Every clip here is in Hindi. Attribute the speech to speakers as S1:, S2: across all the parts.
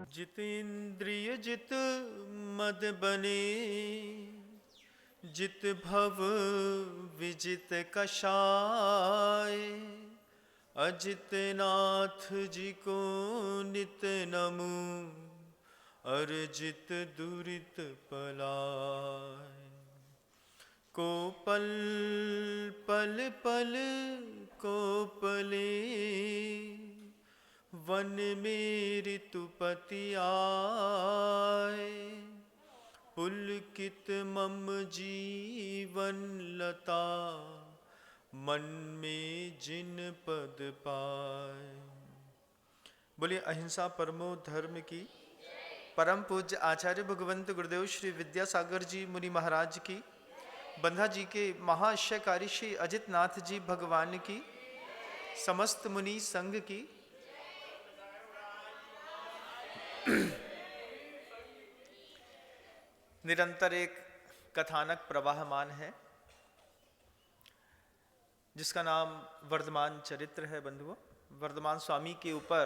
S1: जितेंद्रिय जित मद बने, जित भव विजित कषाय। अजित नाथ जी को नित नमु, अर्जित दुरित पलाय। को पल पल पल को पले, वन में ऋतुपति आए। पुलकित मम जीवन लता, मन में जिन पद पाए। बोलिए अहिंसा परमो धर्म की। परम पूज्य आचार्य भगवंत गुरुदेव श्री विद्यासागर जी मुनि महाराज की, बंधा जी के महाशयकारी श्री अजित नाथ जी भगवान की, समस्त मुनि संघ की। निरंतर एक कथानक प्रवाहमान है जिसका नाम वर्धमान चरित्र है। बंधुओं, वर्धमान स्वामी के ऊपर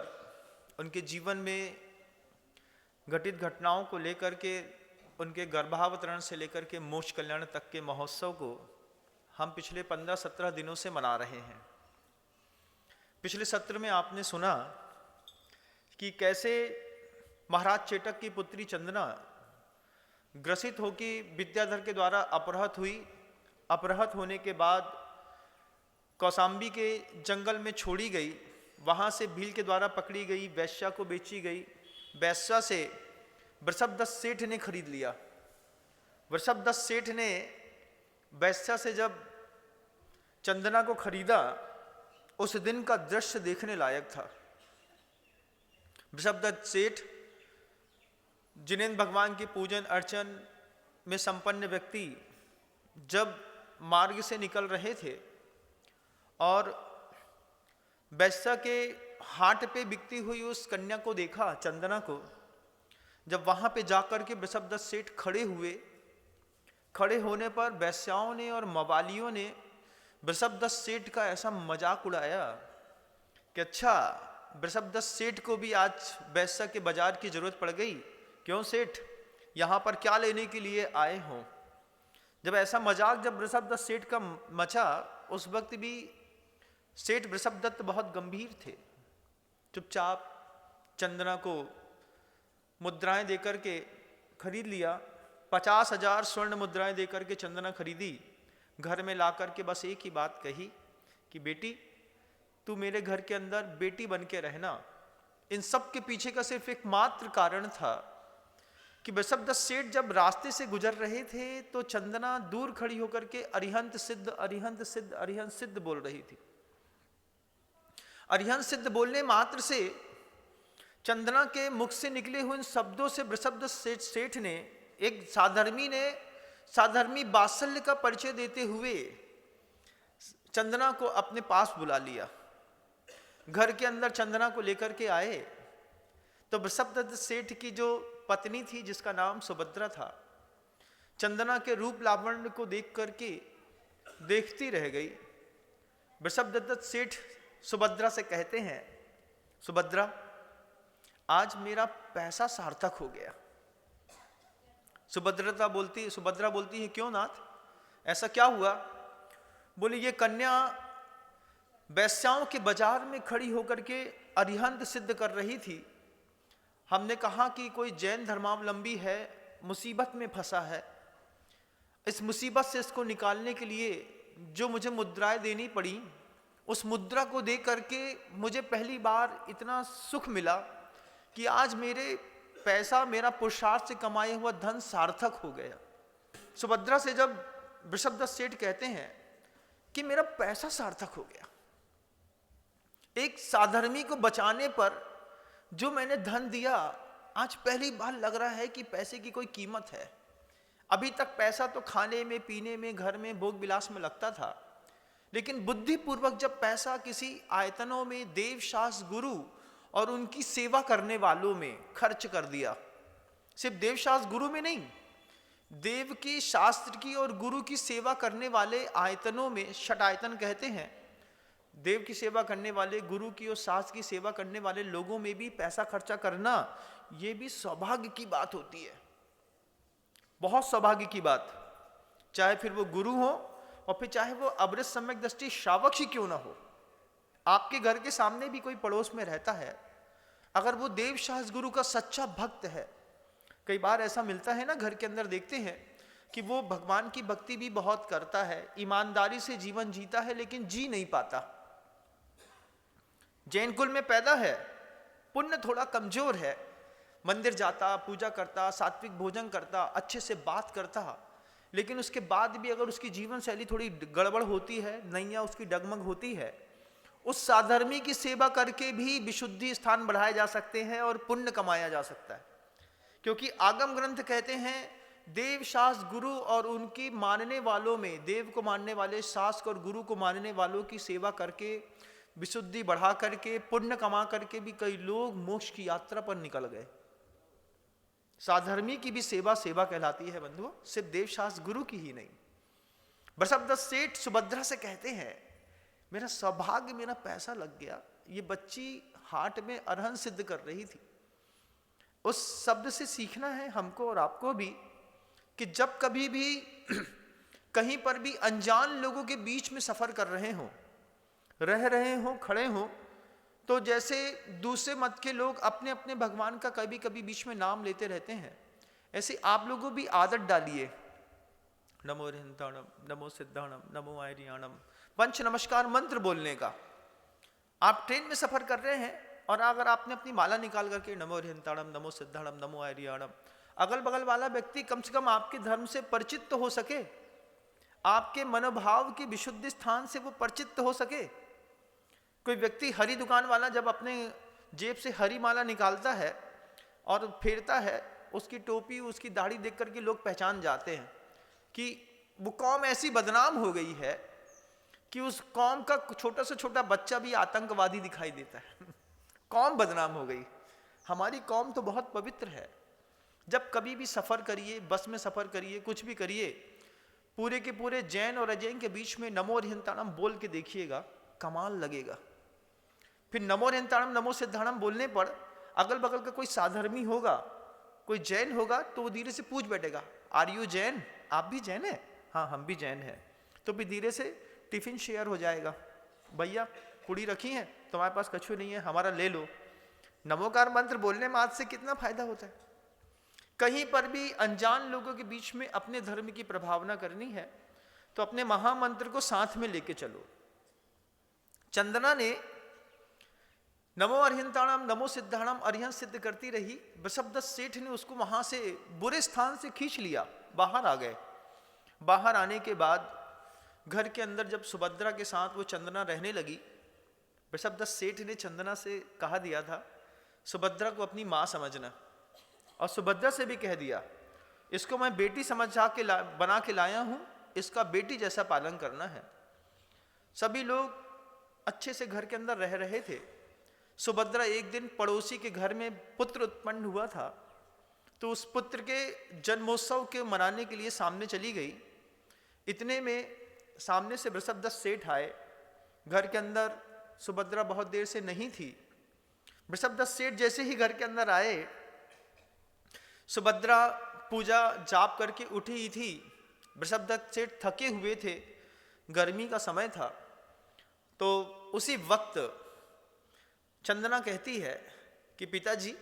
S1: उनके जीवन में घटित घटनाओं को लेकर के, उनके गर्भावतरण से लेकर के मोक्ष कल्याण तक के महोत्सव को हम पिछले 15-17 दिनों से मना रहे हैं। पिछले सत्र में आपने सुना कि कैसे महाराज चेटक की पुत्री चंदना ग्रसित होकर विद्याधर के द्वारा अपहृत हुई। अपहृत होने के बाद कौशाम्बी के जंगल में छोड़ी गई, वहां से भील के द्वारा पकड़ी गई, वैश्या को बेची गई। वैश्या से वृषभदत्त सेठ ने खरीद लिया। वृषभदत्त सेठ ने वैश्या से जब चंदना को खरीदा, उस दिन का दृश्य देखने लायक था। वृषभदत्त सेठ जिनेंद्र भगवान की पूजन अर्चन में संपन्न व्यक्ति जब मार्ग से निकल रहे थे और वैश्या के हाट पे बिकती हुई उस कन्या को देखा, चंदना को। जब वहां पे जाकर के वृषभदत्त सेठ खड़े हुए, खड़े होने पर वैश्याओं ने और मवालियों ने वृषभदत्त सेठ का ऐसा मजाक उड़ाया कि अच्छा, वृषभदत्त सेठ को भी आज वैश्या के बाजार की जरूरत पड़ गई। क्यों सेठ, यहां पर क्या लेने के लिए आए हो? जब ऐसा मजाक जब वृषभदत्त सेठ का मचा, उस वक्त भी सेठ वृषभदत्त बहुत गंभीर थे। चुपचाप चंदना को मुद्राएं देकर के खरीद लिया। 50,000 स्वर्ण मुद्राएं देकर के चंदना खरीदी। घर में ला करके बस एक ही बात कही कि बेटी, तू मेरे घर के अंदर बेटी बन के रहना। इन सब के पीछे का सिर्फ एक मात्र कारण था कि वृषभदत्त सेठ जब रास्ते से गुजर रहे थे तो चंदना दूर खड़ी होकर के अरिहंत सिद्ध, अरिहंत सिद्ध, अरिहंत सिद्ध बोल रही थी। अरिहंत सिद्ध बोलने मात्र से चंदना के मुख से निकले हुए इन शब्दों से वृषभदत्त सेठ ने, एक साधर्मी ने, साधर्मी वात्सल्य का परिचय देते हुए चंदना को अपने पास बुला लिया। घर के अंदर चंदना को लेकर के आए तो वृषभदत्त सेठ की जो पत्नी थी, जिसका नाम सुभद्रा था, चंदना के रूप लावण्य को देख करके देखती रह गई। वृषभदत्त सेठ सुभद्रा से कहते हैं, सुभद्रा, आज मेरा पैसा सार्थक हो गया। सुभद्रा बोलती है, क्यों नाथ, ऐसा क्या हुआ? बोले, ये कन्या वैश्याओं के बाजार में खड़ी होकर के अरिहंत सिद्ध कर रही थी। हमने कहा कि कोई जैन धर्मावलंबी है, मुसीबत में फंसा है। इस मुसीबत से इसको निकालने के लिए जो मुझे मुद्राएं देनी पड़ी, उस मुद्रा को दे करके मुझे पहली बार इतना सुख मिला कि आज मेरे पैसा, मेरा पुरुषार्थ से कमाया हुआ धन सार्थक हो गया। सुभद्रा से जब वृषभदत्त सेठ कहते हैं कि मेरा पैसा सार्थक हो गया, एक साधर्मी को बचाने पर जो मैंने धन दिया, आज पहली बार लग रहा है कि पैसे की कोई कीमत है। अभी तक पैसा तो खाने में, पीने में, घर में, भोग विलास में लगता था, लेकिन बुद्धिपूर्वक जब पैसा किसी आयतनों में देव शास्त्र गुरु और उनकी सेवा करने वालों में खर्च कर दिया, सिर्फ देव शास्त्र गुरु में नहीं, देव की, शास्त्र की और गुरु की सेवा करने वाले आयतनों में, षट आयतन कहते हैं, देव की सेवा करने वाले, गुरु की और सास की सेवा करने वाले लोगों में भी पैसा खर्चा करना, ये भी सौभाग्य की बात होती है, बहुत सौभाग्य की बात। चाहे फिर वो गुरु हो और फिर चाहे वो अमृत सम्यक दृष्टि श्रावक ही क्यों ना हो। आपके घर के सामने भी कोई पड़ोस में रहता है, अगर वो देव शास्त्र गुरु का सच्चा भक्त है, कई बार ऐसा मिलता है ना, घर के अंदर देखते हैं कि वो भगवान की भक्ति भी बहुत करता है, ईमानदारी से जीवन जीता है, लेकिन जी नहीं पाता। जैन कुल में पैदा है, पुण्य थोड़ा कमजोर है, मंदिर जाता, पूजा करता, सात्विक भोजन करता, अच्छे से बात करता, लेकिन उसके बाद भी अगर उसकी जीवन शैली थोड़ी गड़बड़ होती है, नैया उसकी डगमग होती है, उस साधर्मी की सेवा करके भी विशुद्धि स्थान बढ़ाए जा सकते हैं और पुण्य कमाया जा सकता है। क्योंकि आगम ग्रंथ कहते हैं देव शास्त्र गुरु और उनकी मानने वालों में, देव को मानने वाले, शास्त्र और गुरु को मानने वालों की सेवा करके, विशुद्धि बढ़ा करके, पुण्य कमा करके भी कई लोग मोक्ष की यात्रा पर निकल गए। साधर्मी की भी सेवा सेवा कहलाती है बंधुओं, सिर्फ देव शास्त्र गुरु की ही नहीं। बृषभदत्त सेठ सुभद्रा से कहते हैं, मेरा सौभाग्य, मेरा पैसा लग गया। ये बच्ची हाट में अरहन सिद्ध कर रही थी। उस शब्द से सीखना है हमको और आपको भी कि जब कभी भी कहीं पर भी अनजान लोगों के बीच में सफर कर रहे हो, रह रहे हो, खड़े हो, तो जैसे दूसरे मत के लोग अपने अपने भगवान का कभी कभी बीच में नाम लेते रहते हैं, ऐसे आप लोगों भी आदत डालिए, नमो रिहंताणम, नमो सिद्धाणम, नमो आयरियाणम, पंच नमस्कार मंत्र बोलने का। आप ट्रेन में सफर कर रहे हैं और अगर आपने अपनी माला निकाल करके नमो रिहंताणम, नमो सिद्धाणम, नमो आयरियाणम, अगल बगल वाला व्यक्ति कम से कम आपके धर्म से परिचित तो हो सके, आपके मनोभाव की विशुद्ध स्थान से वो परिचित तो हो सके। कोई व्यक्ति हरी दुकान वाला जब अपने जेब से हरी माला निकालता है और फेरता है, उसकी टोपी, उसकी दाढ़ी देख करके लोग पहचान जाते हैं कि वो कौम ऐसी बदनाम हो गई है कि उस कौम का छोटा से छोटा बच्चा भी आतंकवादी दिखाई देता है। कौम बदनाम हो गई। हमारी कौम तो बहुत पवित्र है। जब कभी भी सफर करिए, बस में सफर करिए, कुछ भी करिए, पूरे के पूरे जैन और अजैन के बीच में नमो रिहंताणम बोल के देखिएगा, कमाल लगेगा। फिर नमो रिहंताणम, नमो सिद्धाणम बोलने पर अगल बगल का कोई साधर्मी होगा, कोई जैन होगा, तो वो धीरे से पूछ बैठेगा, आर यू जैन? आप भी जैन है? हाँ, हम भी जैन है। तो फिर धीरे से टिफिन शेयर हो जाएगा, भैया पूड़ी रखी है, तुम्हारे पास कछु नहीं है, हमारा ले लो। नमोकार मंत्र बोलने में आज से कितना फायदा होता है। कहीं पर भी अनजान लोगों के बीच में अपने धर्म की प्रभावना करनी है तो अपने महामंत्र को साथ में लेके चलो। चंदना ने नमो अरिहंताणम, नमो सिद्धाणम अरिहं सिद्ध करती रही। बृषभदत्त सेठ ने उसको वहां से बुरे स्थान से खींच लिया, बाहर आ गए। बाहर आने के बाद घर के अंदर जब सुभद्रा के साथ वो चंदना रहने लगी, बृषभदत्त सेठ ने चंदना से कहा दिया था सुभद्रा को अपनी माँ समझना, और सुभद्रा से भी कह दिया इसको मैं बेटी समझ के बना के लाया हूं, इसका बेटी जैसा पालन करना है। सभी लोग अच्छे से घर के अंदर रह रहे थे। सुभद्रा एक दिन पड़ोसी के घर में पुत्र उत्पन्न हुआ था, तो उस पुत्र के जन्मोत्सव के मनाने के लिए सामने चली गई। इतने में सामने से बृषभदत्त सेठ आए। घर के अंदर सुभद्रा बहुत देर से नहीं थी। बृषभदत्त सेठ जैसे ही घर के अंदर आए, सुभद्रा पूजा जाप करके उठी ही थी। बृषभदत्त सेठ थके हुए थे, गर्मी का समय था। तो उसी वक्त चंदना कहती है कि पिताजी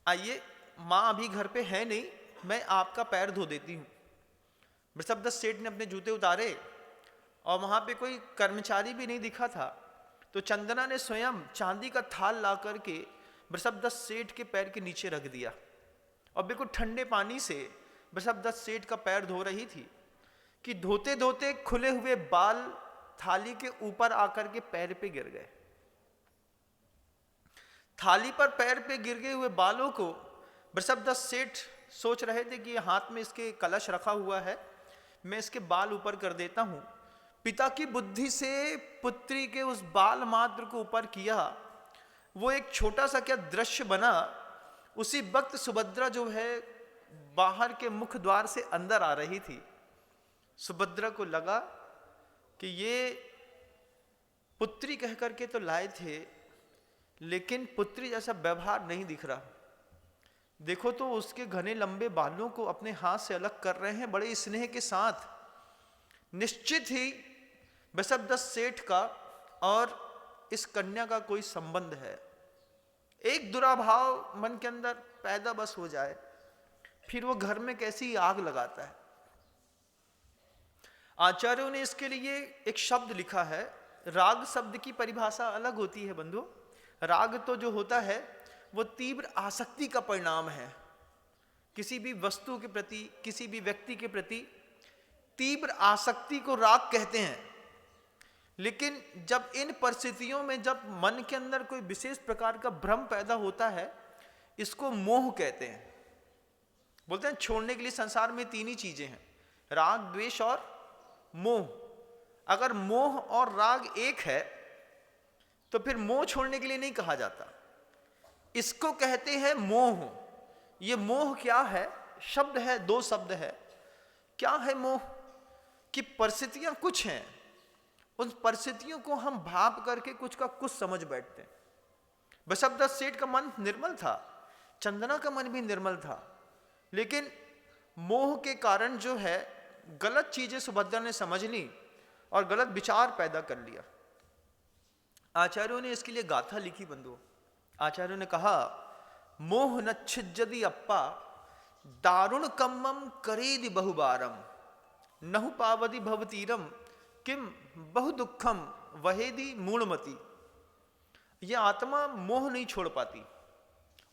S1: आइए, माँ अभी घर पे है नहीं, मैं आपका पैर धो देती हूँ। बृषभदत्त सेठ ने अपने जूते उतारे और वहाँ पे कोई कर्मचारी भी नहीं दिखा था, तो चंदना ने स्वयं चांदी का थाल ला करके बृषभदत्त सेठ के पैर के नीचे रख दिया और बिल्कुल ठंडे पानी से बृषभदत्त सेठ का पैर धो रही थी कि धोते धोते खुले हुए बाल थाली के ऊपर आकर के पैर पे गिर गए। थाली पर पैर पे गिर गए हुए बालों को बृषभदत्त सेठ सोच रहे थे कि हाथ में इसके कलश रखा हुआ है, मैं इसके बाल ऊपर कर देता हूं। पिता की बुद्धि से पुत्री के उस बाल मात्र को ऊपर किया। वो एक छोटा सा क्या दृश्य बना। उसी वक्त सुभद्रा जो है बाहर के मुख द्वार से अंदर आ रही थी। सुभद्रा को लगा कि ये पुत्री कह करके तो लाए थे, लेकिन पुत्री जैसा व्यवहार नहीं दिख रहा। देखो तो उसके घने लंबे बालों को अपने हाथ से अलग कर रहे हैं बड़े स्नेह के साथ। निश्चित ही वृषभदत्त सेठ का और इस कन्या का कोई संबंध है। एक दुराभाव मन के अंदर पैदा बस हो जाए, फिर वो घर में कैसी आग लगाता है। आचार्यों ने इसके लिए एक शब्द लिखा है। राग शब्द की परिभाषा अलग होती है बंधु। राग तो जो होता है वो तीव्र आसक्ति का परिणाम है। किसी भी वस्तु के प्रति, किसी भी व्यक्ति के प्रति तीव्र आसक्ति को राग कहते हैं। लेकिन जब इन परिस्थितियों में जब मन के अंदर कोई विशेष प्रकार का भ्रम पैदा होता है, इसको मोह कहते हैं। बोलते हैं छोड़ने के लिए संसार में तीन ही चीजें हैं, राग, द्वेष और मोह। अगर मोह और राग एक है तो फिर मोह छोड़ने के लिए नहीं कहा जाता, इसको कहते हैं मोह। ये मोह क्या है? शब्द है, दो शब्द है। क्या है मोह? कि परिस्थितियां कुछ हैं, उन परिस्थितियों को हम भाप करके कुछ का कुछ समझ बैठते हैं। वृषभदत्त सेठ का मन निर्मल था, चंदना का मन भी निर्मल था, लेकिन मोह के कारण जो है गलत चीजें सुभद्रा ने समझ ली और गलत विचार पैदा कर लिया। आचार्यों ने इसके लिए गाथा लिखी बंधु। आचार्यों ने कहा, मोह न छिज्जदि अप्पा दारुण कम्मम करेदि बहुबारम नहु पावदि भवतीरम किम बहु दुखम वहेदि मूढ़मति। यह आत्मा मोह नहीं छोड़ पाती,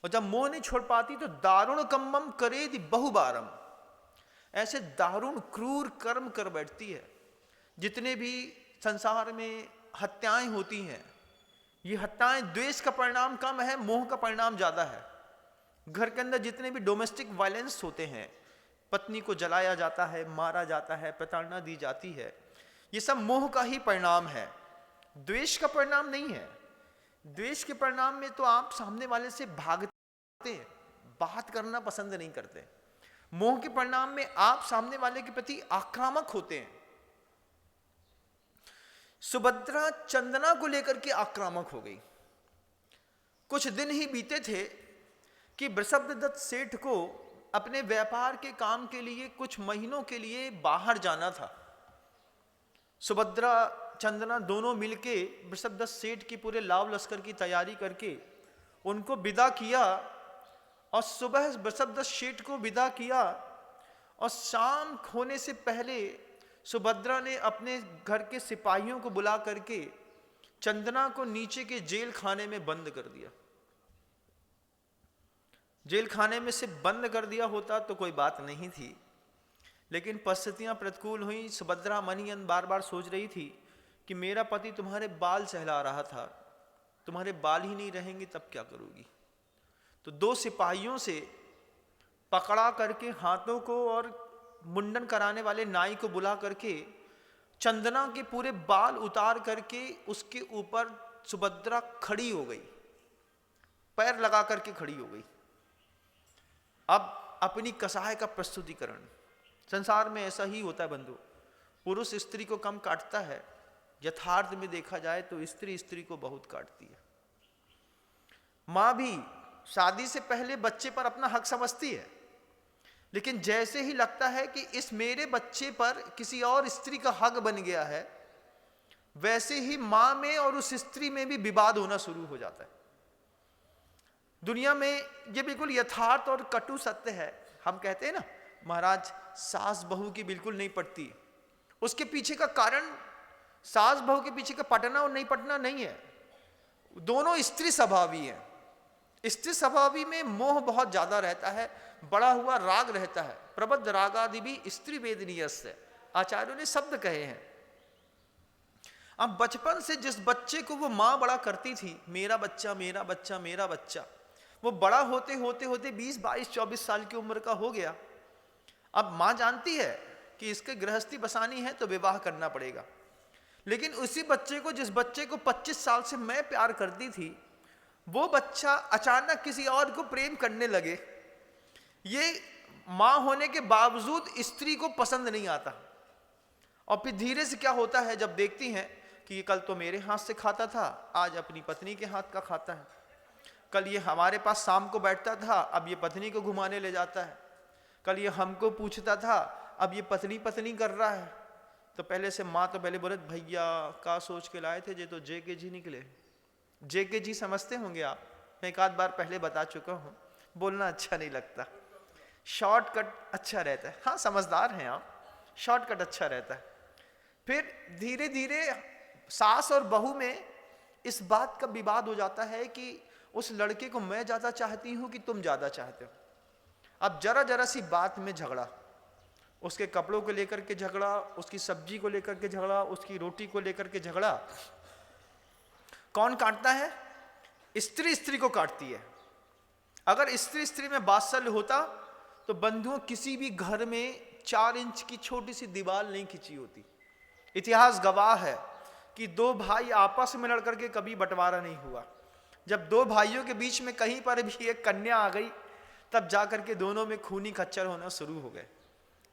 S1: और जब मोह नहीं छोड़ पाती तो दारुण कम्मम करेदि बहुबारम, ऐसे दारुण क्रूर कर्म कर बैठती है। जितने भी संसार में हत्याएं होती हैं, ये हत्याएं द्वेष का परिणाम कम है, मोह का परिणाम ज्यादा है। घर के अंदर जितने भी डोमेस्टिक वायलेंस होते हैं, पत्नी को जलाया जाता है, मारा जाता है, प्रताड़ना दी जाती है, ये सब मोह का ही परिणाम है, द्वेष का परिणाम नहीं है। द्वेष के परिणाम में तो आप सामने वाले से भागते हैं, बात करना पसंद नहीं करते। मोह के परिणाम में आप सामने वाले के प्रति आक्रामक होते हैं। सुभद्रा चंदना को लेकर के आक्रामक हो गई। कुछ दिन ही बीते थे कि वृषभदत्त सेठ को अपने व्यापार के काम के लिए कुछ महीनों के लिए बाहर जाना था। सुभद्रा, चंदना दोनों मिलके वृषभदत्त सेठ की पूरे लाव लश्कर की तैयारी करके उनको विदा किया, और सुबह वृषभदत्त सेठ को विदा किया, और शाम होने से पहले सुभद्रा ने अपने घर के सिपाहियों को बुला करके चंदना को नीचे के जेल खाने में बंद कर दिया। जेल खाने में से बंद कर दिया होता तो कोई बात नहीं थी, लेकिन परिस्थितियां प्रतिकूल हुई। सुभद्रा मन ही मन बार बार सोच रही थी कि मेरा पति तुम्हारे बाल सहला रहा था, तुम्हारे बाल ही नहीं रहेंगे तब क्या करोगी। तो दो सिपाहियों से पकड़ा करके हाथों को और मुंडन कराने वाले नाई को बुला करके चंदना के पूरे बाल उतार करके उसके ऊपर सुभद्रा खड़ी हो गई, पैर लगा करके खड़ी हो गई। अब अपनी कसाय का प्रस्तुतिकरण। संसार में ऐसा ही होता है बंधु, पुरुष स्त्री को कम काटता है, यथार्थ में देखा जाए तो स्त्री स्त्री को बहुत काटती है। मां भी शादी से पहले बच्चे पर अपना हक समझती है, लेकिन जैसे ही लगता है कि इस मेरे बच्चे पर किसी और स्त्री का हक बन गया है, वैसे ही मां में और उस स्त्री में भी विवाद होना शुरू हो जाता है। दुनिया में ये बिल्कुल यथार्थ और कटु सत्य है। हम कहते हैं ना, महाराज सास बहू की बिल्कुल नहीं पटती। उसके पीछे का कारण सास बहू के पीछे का पटना और नहीं पटना नहीं है, दोनों स्त्री स्वभावी है। स्त्री स्वभावी में मोह बहुत ज्यादा रहता है, बड़ा हुआ राग रहता है। प्रबद्ध रागादि भी स्त्री वेदनीयस्य, आचार्यों ने शब्द कहे हैं। अब बचपन से जिस बच्चे को वो मां बड़ा करती थी, मेरा बच्चा मेरा बच्चा मेरा बच्चा, वो बड़ा होते होते होते 20, 22, 24 साल की उम्र का हो गया। अब मां जानती है कि इसके गृहस्थी बसानी है तो विवाह करना पड़ेगा, लेकिन उसी बच्चे को, जिस बच्चे को 25 साल से मैं प्यार करती थी, वो बच्चा अचानक किसी और को प्रेम करने लगे। ये मां होने के बावजूद स्त्री को पसंद नहीं आता। और फिर धीरे से क्या होता है, जब देखती हैं कि कल तो मेरे हाथ से खाता था, आज अपनी पत्नी के हाथ का खाता है। कल ये हमारे पास शाम को बैठता था, अब ये पत्नी को घुमाने ले जाता है। कल ये हमको पूछता था, अब ये पत्नी पत्नी कर रहा है। तो पहले से माँ तो पहले बोले, भैया का सोच के लाए थे, ये तो JK जी निकले। JK जी समझते होंगे आप, मैं एक आध बार पहले बता चुका हूँ, बोलना अच्छा नहीं लगता, शॉर्टकट अच्छा रहता है। हाँ समझदार हैं आप, शॉर्टकट अच्छा रहता है। फिर धीरे धीरे सास और बहू में इस बात का विवाद हो जाता है कि उस लड़के को मैं ज्यादा चाहती हूं कि तुम ज्यादा चाहते हो। अब जरा जरा सी बात में झगड़ा, उसके कपड़ों को लेकर के झगड़ा, उसकी सब्जी को लेकर के झगड़ा, उसकी रोटी को लेकर के झगड़ा। कौन काटता है? स्त्री स्त्री को काटती है। अगर स्त्री स्त्री में वात्सल्य होता तो बंधुओं किसी भी घर में 4 इंच की छोटी सी दीवार नहीं खिंची होती। इतिहास गवाह है कि 2 भाई आपस में लड़ करके कभी बंटवारा नहीं हुआ। जब 2 भाइयों के बीच में कहीं पर भी एक कन्या आ गई, तब जाकर के दोनों में खूनी खच्चर होना शुरू हो गए।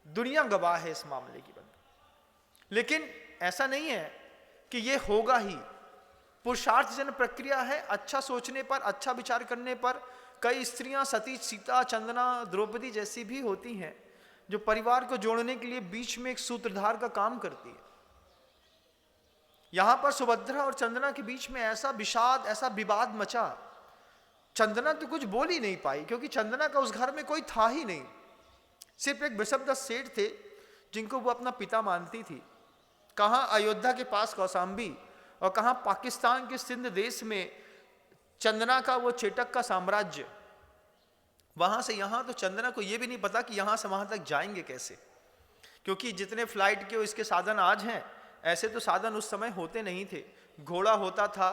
S1: दुनिया गवाह है इस मामले की बंधु। लेकिन ऐसा नहीं है कि ये होगा ही, पुरुषार्थ जन प्रक्रिया है। अच्छा सोचने पर, अच्छा विचार करने पर कई स्त्रियां सती, सीता, चंदना, द्रौपदी जैसी भी होती हैं, जो परिवार को जोड़ने के लिए बीच में एक सूत्रधार का काम करती है। यहां पर सुभद्रा और चंदना के बीच में ऐसा विषाद, ऐसा विवाद मचा। चंदना तो कुछ बोल ही नहीं पाई, क्योंकि चंदना का उस घर में कोई था ही नहीं। सिर्फ एक वृषभदत्त सेठ थे जिनको वो अपना पिता मानती थी। कहां अयोध्या के पास कौशाम्बी, और कहां पाकिस्तान के सिंध देश में चंदना का वो चेटक का साम्राज्य। वहां से यहां तो चंदना को ये भी नहीं पता कि यहां से वहां तक जाएंगे कैसे, क्योंकि जितने फ्लाइट के इसके साधन आज हैं, ऐसे तो साधन उस समय होते नहीं थे। घोड़ा होता था,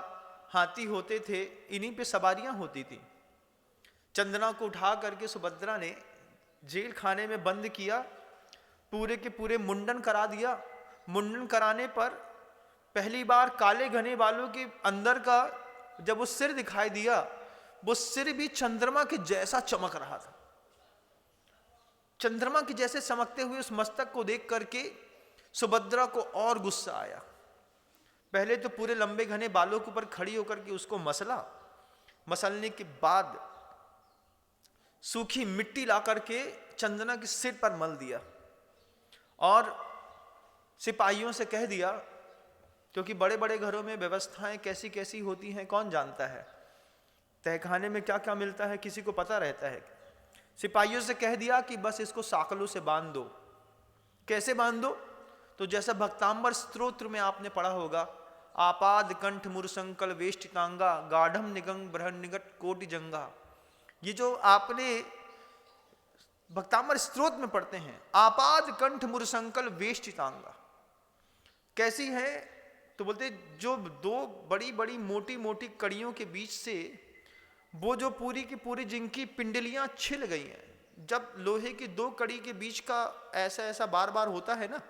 S1: हाथी होते थे, इन्हीं पे सवारियां होती थी। चंदना को उठा करके सुभद्रा ने जेल खाने में बंद किया, पूरे के पूरे मुंडन करा दिया। मुंडन कराने पर पहली बार काले घने बालों के अंदर का जब वो सिर दिखाई दिया, वो सिर भी चंद्रमा के जैसा चमक रहा था। चंद्रमा के जैसे चमकते हुए उस मस्तक को देख करके सुभद्रा को और गुस्सा आया। पहले तो पूरे लंबे घने बालों के ऊपर खड़ी होकर के उसको मसला। मसलने के बाद सूखी मिट्टी ला करके चंदना के सिर पर मल दिया और सिपाहियों से कह दिया, क्योंकि बड़े बड़े घरों में व्यवस्थाएं कैसी कैसी होती हैं कौन जानता है, तहखाने में क्या क्या मिलता है किसी को पता रहता है। सिपाहियों से कह दिया कि बस इसको साकलों से बांध दो। कैसे बांध दो? तो जैसा भक्तांबर स्तोत्र में आपने पढ़ा होगा, आपाद कंठ मुरसंकल वेष्टितांगा गाढ़म निगंग बृहन निगट कोटि जंगा। ये जो आपने भक्तांबर स्तोत्र में पढ़ते हैं, आपाद कंठ मुरसंकल वेष्टितांगा, कैसी है? तो बोलते जो 2 बड़ी बड़ी मोटी मोटी कड़ियों के बीच से वो जो पूरी की पूरी जिनकी पिंडलियां छिल गई हैं। जब लोहे की 2 कड़ी के बीच का ऐसा ऐसा बार बार होता है ना,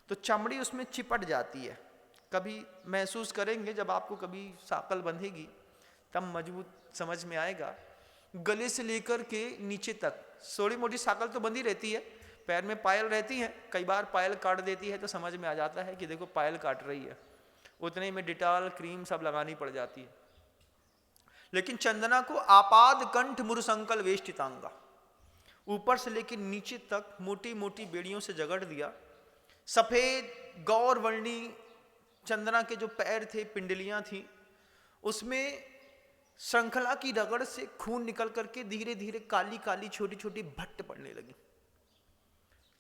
S1: तो चमड़ी उसमें चिपट जाती है। कभी महसूस करेंगे जब आपको कभी साकल बंधेगी, तब मजबूत समझ में आएगा। गले से लेकर के नीचे तक थोड़ी मोटी साकल तो बंधी रहती है, पैर में पायल रहती है, कई बार पायल काट देती है तो समझ में आ जाता है कि देखो पायल काट रही है, उतने में डिटॉल क्रीम सब लगानी पड़ जाती है। लेकिन चंदना को आपाद कंठ मुरसंकल वेष्टितांगा, ऊपर से लेकर नीचे तक मोटी मोटी बेड़ियों से जगड़ दिया। सफेद गौर वर्णी चंदना के जो पैर थे, पिंडलियां थी, उसमें श्रृंखला की रगड़ से खून निकल करके धीरे धीरे काली काली छोटी छोटी भट्ट पड़ने लगी।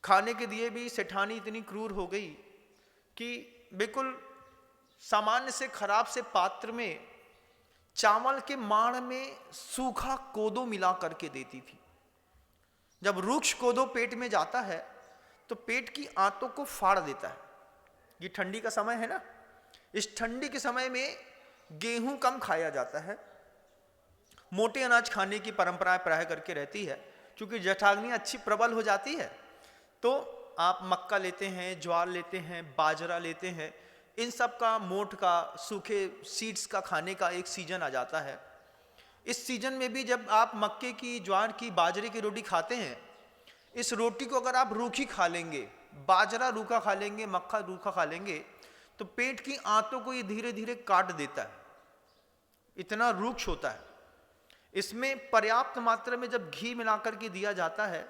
S1: खाने के दिए भी सेठानी इतनी क्रूर हो गई कि बिल्कुल सामान्य से खराब से पात्र में चावल के माड़ में सूखा कोदो मिला करके देती थी। जब रूक्ष कोदो पेट में जाता है तो पेट की आंतों को फाड़ देता है। ये ठंडी का समय है ना, इस ठंडी के समय में गेहूं कम खाया जाता है, मोटे अनाज खाने की परंपरा प्राय करके रहती है। क्योंकि जठाग्नि अच्छी प्रबल हो जाती है तो आप मक्का लेते हैं, ज्वार लेते हैं, बाजरा लेते हैं, इन सब का, मोठ का, सूखे सीड्स का खाने का एक सीजन आ जाता है। इस सीजन में भी जब आप मक्के की, ज्वार की, बाजरे की रोटी खाते हैं, इस रोटी को अगर आप रूखी खा लेंगे, बाजरा रूखा खा लेंगे, मक्का रूखा खा लेंगे, तो पेट की आंतों को ये धीरे धीरे काट देता है, इतना रूक्ष होता है। इसमें पर्याप्त मात्रा में जब घी मिलाकर के दिया जाता है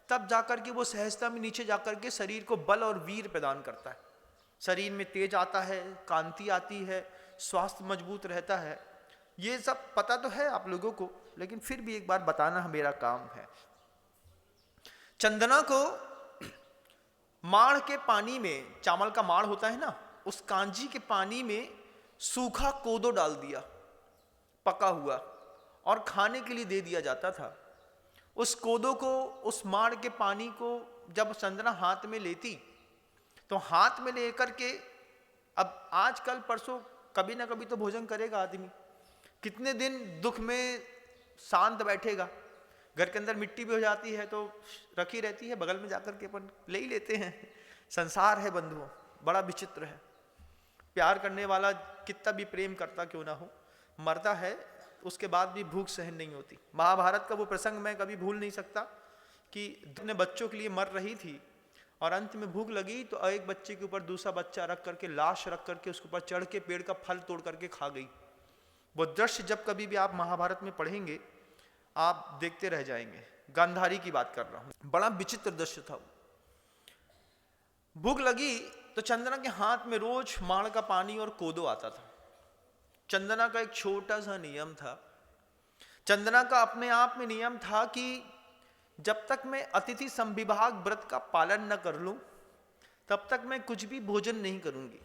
S1: तब जाकर के वो सहजता में नीचे जाकर के शरीर को बल और वीर प्रदान करता है, शरीर में तेज आता है, कांति आती है, स्वास्थ्य मजबूत रहता है। ये सब पता तो है आप लोगों को, लेकिन फिर भी एक बार बताना मेरा काम है। चंदना को माड़ के पानी में, चावल का माड़ होता है ना, उस कांजी के पानी में सूखा कोदो डाल दिया पका हुआ, और खाने के लिए दे दिया जाता था। उस कोदो को, उस माड़ के पानी को जब चंदना हाथ में लेती तो हाथ में लेकर के, अब आजकल परसों कभी ना कभी तो भोजन करेगा आदमी, कितने दिन दुख में शांत बैठेगा। घर के अंदर मिट्टी भी हो जाती है तो रखी रहती है, बगल में जाकर के अपन ले ही लेते हैं। संसार है बंधुओं, बड़ा विचित्र है। प्यार करने वाला कितना भी प्रेम करता क्यों ना हो, मरता है उसके बाद भी भूख सहन नहीं होती। महाभारत का वो प्रसंग मैं कभी भूल नहीं सकता कि अपने बच्चों के लिए मर रही थी और अंत में भूख लगी तो एक बच्चे के ऊपर दूसरा बच्चा रख करके, लाश रख करके उसके ऊपर चढ़ के पेड़ का फल तोड़ करके खा गई। वो दृश्य जब कभी भी आप महाभारत में पढ़ेंगे आप देखते रह जाएंगे। गांधारी की बात कर रहा हूं, बड़ा विचित्र दृश्य था वो। भूख लगी तो चंदना के हाथ में रोज माड़ का पानी और कोदो आता था। चंदना का एक छोटा सा नियम था, चंदना का अपने आप में नियम था कि जब तक मैं अतिथि संविभाग व्रत का पालन न कर लूं तब तक मैं कुछ भी भोजन नहीं करूंगी।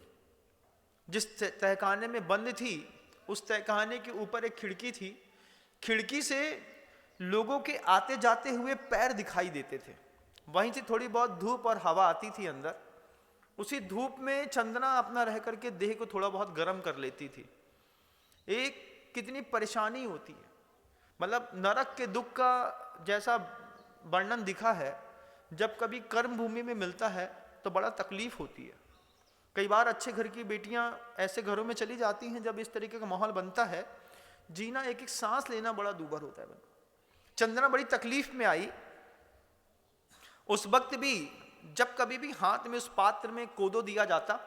S1: जिस तहखाने में बंद थी उस तहखाने के ऊपर एक खिड़की थी, खिड़की से लोगों के आते जाते हुए पैर दिखाई देते थे, वहीं से थोड़ी बहुत धूप और हवा आती थी अंदर। उसी धूप में चंदना अपना रह करके देह को थोड़ा बहुत गर्म कर लेती थी। एक कितनी परेशानी होती है, मतलब नरक के दुख का जैसा वर्णन दिखा है, जब कभी कर्म भूमि में मिलता है तो बड़ा तकलीफ होती है। कई बार अच्छे घर की बेटियां ऐसे घरों में चली जाती हैं जब इस तरीके का माहौल बनता है, जीना, एक एक सांस लेना बड़ा दूभर होता है। चंदना बड़ी तकलीफ में आई। उस वक्त भी जब कभी भी हाथ में उस पात्र में कोदो दिया जाता,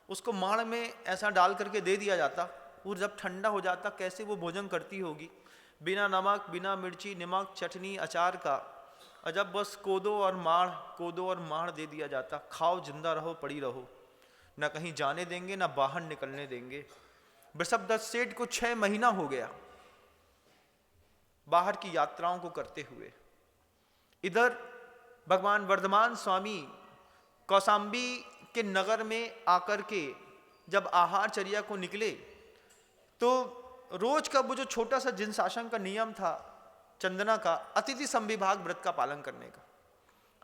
S1: उसको माड़ में ऐसा डाल करके दे दिया जाता, और जब ठंडा हो जाता कैसे वो भोजन करती होगी, बिना नमक, बिना मिर्ची, नमक, चटनी, अचार का। और जब बस कोदो और माड़ दे दिया जाता, खाओ, जिंदा रहो, पड़ी रहो, ना कहीं जाने देंगे ना बाहर निकलने देंगे। वृषभदत्त सेठ को 6 महीना हो गया बाहर की यात्राओं को करते हुए। इधर भगवान वर्धमान स्वामी कौशाम्बी के नगर में आकर के जब आहारचर्या को निकले तो रोज का वो जो छोटा सा जिन शासन का नियम था चंदना का, अतिथि संविभाग व्रत का पालन करने का।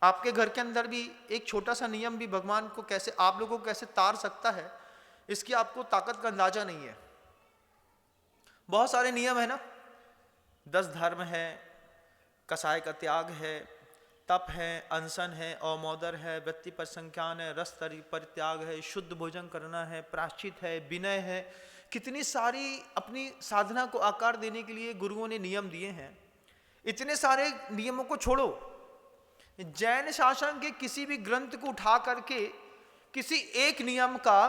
S1: आपके घर के अंदर भी एक छोटा सा नियम भी भगवान को कैसे, आप लोगों को कैसे तार सकता है, इसकी आपको ताकत का अंदाजा नहीं है। बहुत सारे नियम है ना, 10 धर्म है, कसाय का त्याग है, तप है, अनशन है, अवमोदर है, व्यक्ति पर संज्ञान है, रस परित्याग है, शुद्ध भोजन करना है, प्राश्चित है, विनय है। कितनी सारी अपनी साधना को आकार देने के लिए गुरुओं ने नियम दिए हैं। इतने सारे नियमों को छोड़ो, जैन शासन के किसी भी ग्रंथ को उठा करके किसी एक नियम का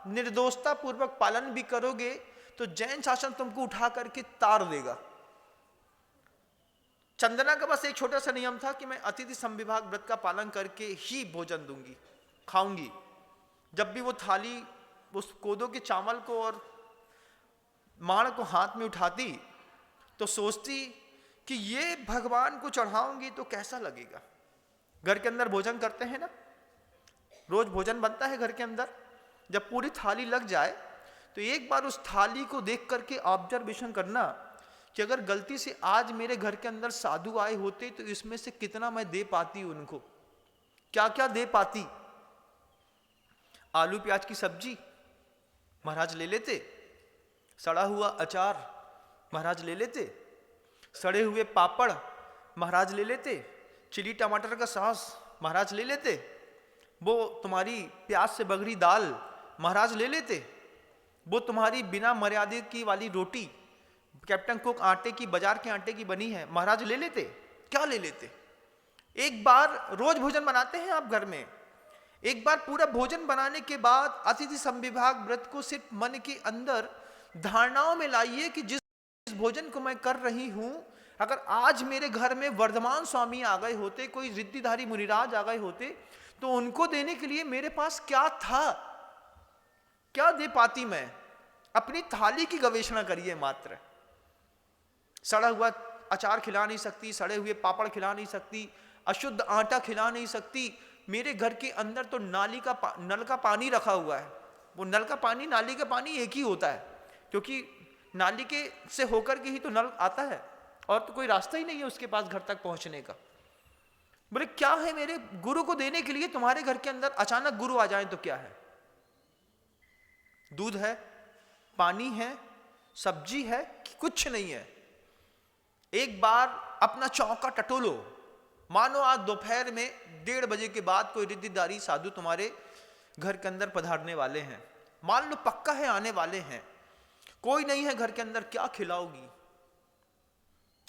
S1: निर्दोषता पूर्वक पालन भी करोगे तो जैन शासन तुमको उठा करके तार देगा। चंदना का बस एक छोटा सा नियम था कि मैं अतिथि संविभाग व्रत का पालन करके ही भोजन दूंगी, खाऊंगी। जब भी वो थाली उस कोदो के चावल को और माड़ को हाथ में उठाती तो सोचती कि ये भगवान को चढ़ाऊंगी तो कैसा लगेगा। घर के अंदर भोजन करते हैं ना, रोज भोजन बनता है घर के अंदर, जब पूरी थाली लग जाए तो एक बार उस थाली को देख करके ऑब्जर्वेशन करना कि अगर गलती से आज मेरे घर के अंदर साधु आए होते तो इसमें से कितना मैं दे पाती उनको, क्या क्या दे पाती। आलू प्याज की सब्जी महाराज ले लेते, सड़ा हुआ अचार महाराज ले लेते, सड़े हुए पापड़ महाराज ले लेते, चिली टमाटर का सॉस महाराज ले लेते, वो तुम्हारी प्याज से बगड़ी दाल महाराज ले लेते, वो तुम्हारी बिना मर्यादा की वाली रोटी कैप्टन कुक आटे की, बाजार के आटे की बनी है, महाराज ले लेते। क्या ले लेते? एक बार रोज भोजन बनाते हैं आप घर में, एक बार पूरा भोजन बनाने के बाद अतिथि संविभाग व्रत को सिर्फ मन के अंदर धारणाओं में लाइए कि जिस भोजन को मैं कर रही हूं, अगर आज मेरे घर में वर्धमान स्वामी आ गए होते, कोई रिद्धिधारी मुनिराज आ गए होते, तो उनको देने के लिए मेरे पास क्या था, क्या दे पाती मैं। अपनी थाली की गवेषणा करिए मात्र। सड़ा हुआ अचार खिला नहीं सकती, सड़े हुए पापड़ खिला नहीं सकती, अशुद्ध आटा खिला नहीं सकती। मेरे घर के अंदर तो नल का पानी रखा हुआ है। वो नल का पानी, नाली का पानी एक ही होता है, क्योंकि नाली के से होकर के ही तो नल आता है, और तो कोई रास्ता ही नहीं है उसके पास घर तक पहुंचने का। बोले क्या है मेरे गुरु को देने के लिए तुम्हारे घर के अंदर? अचानक गुरु आ जाए तो क्या है? दूध है, पानी है, सब्जी है कि कुछ नहीं है? एक बार अपना चौका टटोलो। मानो आज दोपहर में 1:30 बजे के बाद कोई रिद्धिधारी साधु तुम्हारे घर के अंदर पधारने वाले हैं, मान लो पक्का है आने वाले हैं, कोई नहीं है घर के अंदर, क्या खिलाओगी?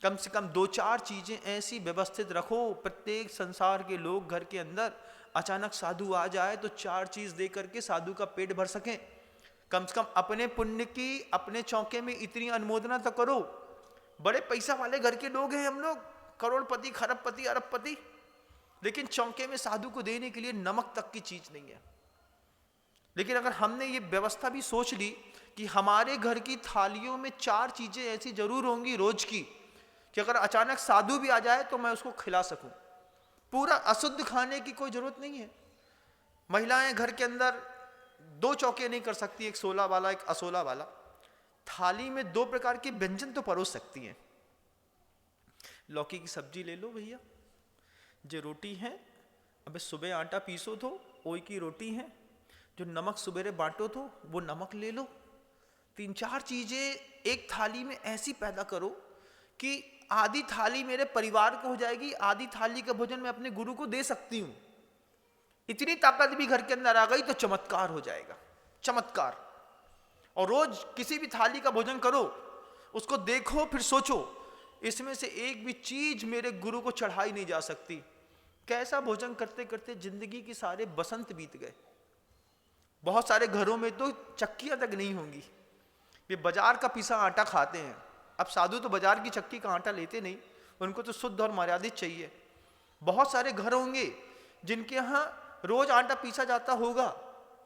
S1: कम से कम 2-4 चीजें ऐसी व्यवस्थित रखो, प्रत्येक संसार के लोग घर के अंदर अचानक साधु आ जाए तो 4 चीज दे करके साधु का पेट भर सकें। कम से कम अपने पुण्य की अपने चौके में इतनी अनुमोदना तो करो। बड़े पैसा वाले घर के लोग हैं हम लोग, करोड़पति, खरबपति, अरबपति, लेकिन चौके में साधु को देने के लिए नमक तक की चीज नहीं है। लेकिन अगर हमने ये व्यवस्था भी सोच ली कि हमारे घर की थालियों में 4 चीजें ऐसी जरूर होंगी रोज की, कि अगर अचानक साधु भी आ जाए तो मैं उसको खिला सकूं। पूरा अशुद्ध खाने की कोई जरूरत नहीं है। महिलाएं घर के अंदर 2 चौके नहीं कर सकती, एक 16 वाला, एक 18 वाला। थाली में 2 प्रकार के व्यंजन तो परोस सकती हैं। लौकी की सब्जी ले लो भैया, जो रोटी है, अबे सुबह आटा पीसो तो ओई की रोटी है, जो नमक सुबेरे बांटो तो वो नमक ले लो। 3-4 चीजें एक थाली में ऐसी पैदा करो कि आधी थाली मेरे परिवार को हो जाएगी, आधी थाली का भोजन मैं अपने गुरु को दे सकती हूं। इतनी ताकत भी घर के अंदर आ गई तो चमत्कार हो जाएगा, चमत्कार। और रोज किसी भी थाली का भोजन करो, उसको देखो, फिर सोचो इसमें से एक भी चीज मेरे गुरु को चढ़ाई नहीं जा सकती। कैसा भोजन करते करते जिंदगी की सारे बसंत बीत गए। बहुत सारे घरों में तो चक्कियां तक नहीं होंगी, वे बाजार का पिसा आटा खाते हैं। अब साधु तो बाजार की चक्की का आटा लेते नहीं, उनको तो शुद्ध और मर्यादित चाहिए। बहुत सारे घर होंगे जिनके यहाँ रोज आटा पीसा जाता होगा,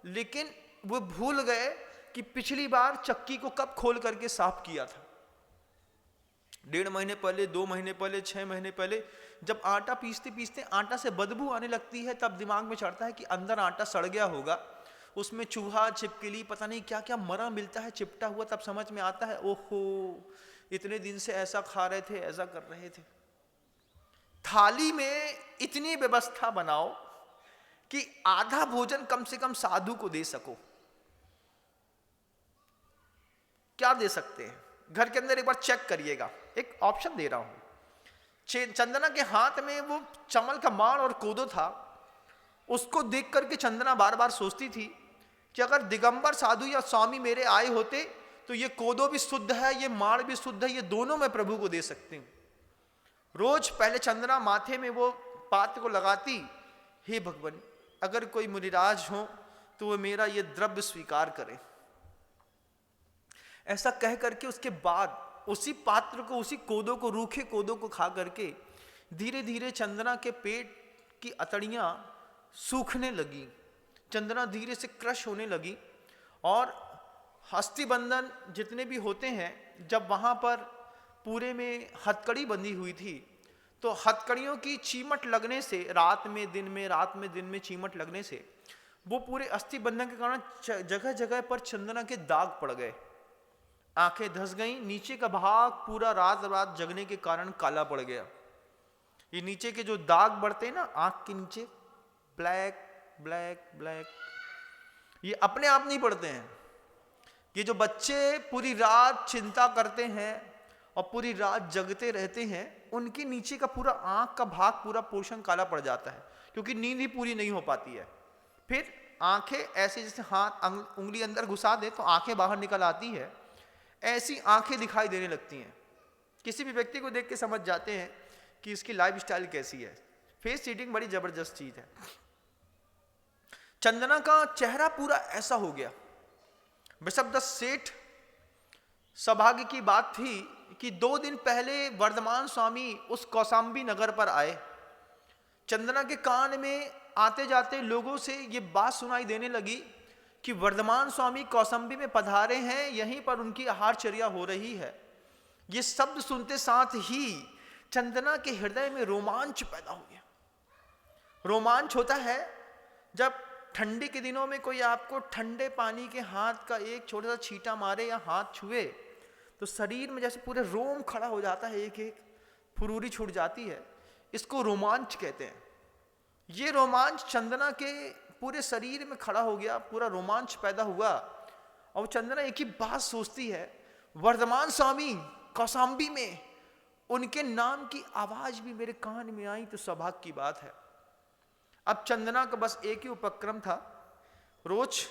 S1: लेकिन वो भूल गए कि पिछली बार चक्की को कब खोल करके साफ किया था। 1.5 महीने पहले, 2 महीने पहले, 6 महीने पहले। जब आटा पीसते पीसते आटा से बदबू आने लगती है, तब दिमाग में चढ़ता है कि अंदर आटा सड़ गया होगा, उसमें चूहा, छिपकली, पता नहीं क्या क्या मरा मिलता है चिपटा हुआ। तब समझ में आता है, ओहो इतने दिन से ऐसा खा रहे थे, ऐसा कर रहे थे। थाली में इतनी व्यवस्था बनाओ कि आधा भोजन कम से कम साधु को दे सको। क्या दे सकते हैं घर के अंदर? एक बार चेक करिएगा, एक ऑप्शन दे रहा हूं। चंदना के हाथ में वो चमल का माड़ और कोदो था, उसको देख करके चंदना बार बार सोचती थी कि अगर दिगंबर साधु या स्वामी मेरे आए होते तो ये कोदो भी शुद्ध है, ये माड़ भी शुद्ध है, ये दोनों मैं प्रभु को दे सकती हूं। रोज पहले चंदना माथे में वो पात्र को लगाती, हे भगवान अगर कोई मुनिराज हो तो वो मेरा ये द्रव्य स्वीकार करे। ऐसा कह करके उसके बाद उसी पात्र को, उसी कोदो को, रूखे कोदो को खा करके धीरे धीरे चंदना के पेट की अतड़ियां सूखने लगी, चंदना धीरे से क्रश होने लगी। और हस्ती बंधन जितने भी होते हैं, जब वहां पर पूरे में हथकड़ी बंधी हुई थी, तो हथकड़ियों की चीमट लगने से, रात में दिन में, रात में दिन में चीमट लगने से वो पूरे अस्थि बंधन के कारण जगह जगह पर चंदना के दाग पड़ गए, आंखें धस गईं, नीचे का भाग पूरा रात रात जगने के कारण काला पड़ गया। ये नीचे के जो दाग बढ़ते हैं ना आंख के नीचे, ब्लैक ब्लैक ब्लैक, ये अपने आप नहीं पड़ते हैं। ये जो बच्चे पूरी रात चिंता करते हैं और पूरी रात जगते रहते हैं, उनके नीचे का पूरा आंख का भाग, पूरा पोर्शन काला पड़ जाता है, क्योंकि नींद ही पूरी नहीं हो पाती है। फिर आंखें ऐसे जैसे हाथ उंगली अंदर घुसा दे तो आंखें बाहर निकल आती है, ऐसी आंखें दिखाई देने लगती हैं। किसी भी व्यक्ति को देख के समझ जाते हैं कि इसकी लाइफ स्टाइल कैसी है। फेस सीडिंग बड़ी जबरदस्त चीज है। चंदना का चेहरा पूरा ऐसा हो गया। वृषभदत्त सेठ, सौभाग्य की बात थी कि 2 दिन पहले वर्धमान स्वामी उस कौशाम्बी नगर पर आए। चंदना के कान में आते जाते लोगों से ये बात सुनाई देने लगी कि वर्धमान स्वामी कौशाम्बी में पधारे हैं, यहीं पर उनकी आहारचर्या हो रही है। ये शब्द सुनते साथ ही चंदना के हृदय में रोमांच पैदा हो गया। रोमांच होता है जब ठंडी के दिनों में कोई आपको ठंडे पानी के हाथ का एक छोटा सा छींटा मारे या हाथ छुए तो शरीर में जैसे पूरे रोम खड़ा हो जाता है, एक एक फुरूरी छूट जाती है। इसको रोमांच कहते हैं। ये रोमांच चंदना के पूरे शरीर में खड़ा हो गया, पूरा रोमांच पैदा हुआ। और चंदना एक ही बात सोचती है, वर्धमान स्वामी कौशाम्बी में उनके नाम की आवाज भी मेरे कान में आई तो सौभाग्य की बात है। अब चंदना का बस एक ही उपक्रम था, रोज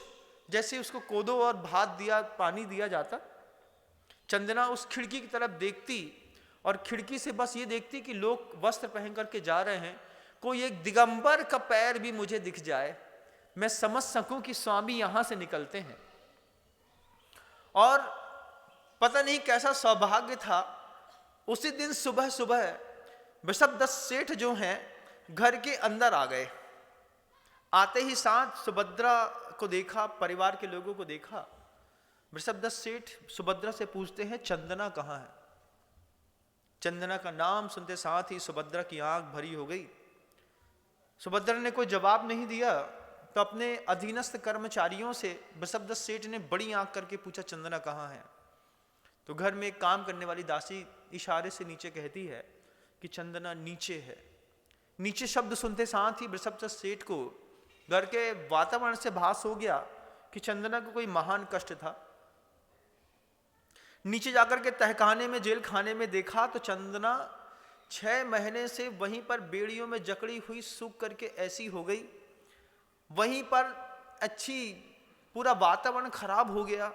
S1: जैसे उसको कोदो और भात दिया, पानी दिया जाता, चंदना उस खिड़की की तरफ देखती और खिड़की से बस ये देखती कि लोग वस्त्र पहन करके जा रहे हैं, कोई एक दिगंबर का पैर भी मुझे दिख जाए, मैं समझ सकूं कि स्वामी यहां से निकलते हैं। और पता नहीं कैसा सौभाग्य था, उसी दिन सुबह सुबह वृषभदत्त सेठ जो हैं घर के अंदर आ गए। आते ही साथ सुभद्रा को देखा, परिवार के लोगों को देखा। वृषभदत्त सेठ सुभद्रा से पूछते हैं, चंदना कहाँ है? चंदना का नाम सुनते साथ ही सुभद्रा की आंख भरी हो गई। सुभद्रा ने कोई जवाब नहीं दिया तो अपने अधीनस्थ कर्मचारियों से वृषभदत्त सेठ ने बड़ी आंख करके पूछा, चंदना कहाँ है? तो घर में एक काम करने वाली दासी इशारे से नीचे कहती है कि चंदना नीचे है। नीचे शब्द सुनते साथ ही वृषभदत्त सेठ को घर के वातावरण से भास हो गया कि चंदना को कोई महान कष्ट था। नीचे जाकर के तहखाने में, जेल खाने में देखा तो चंदना 6 महीने से वहीं पर बेड़ियों में जकड़ी हुई सूख करके ऐसी हो गई। वहीं पर अच्छी पूरा वातावरण खराब हो गया।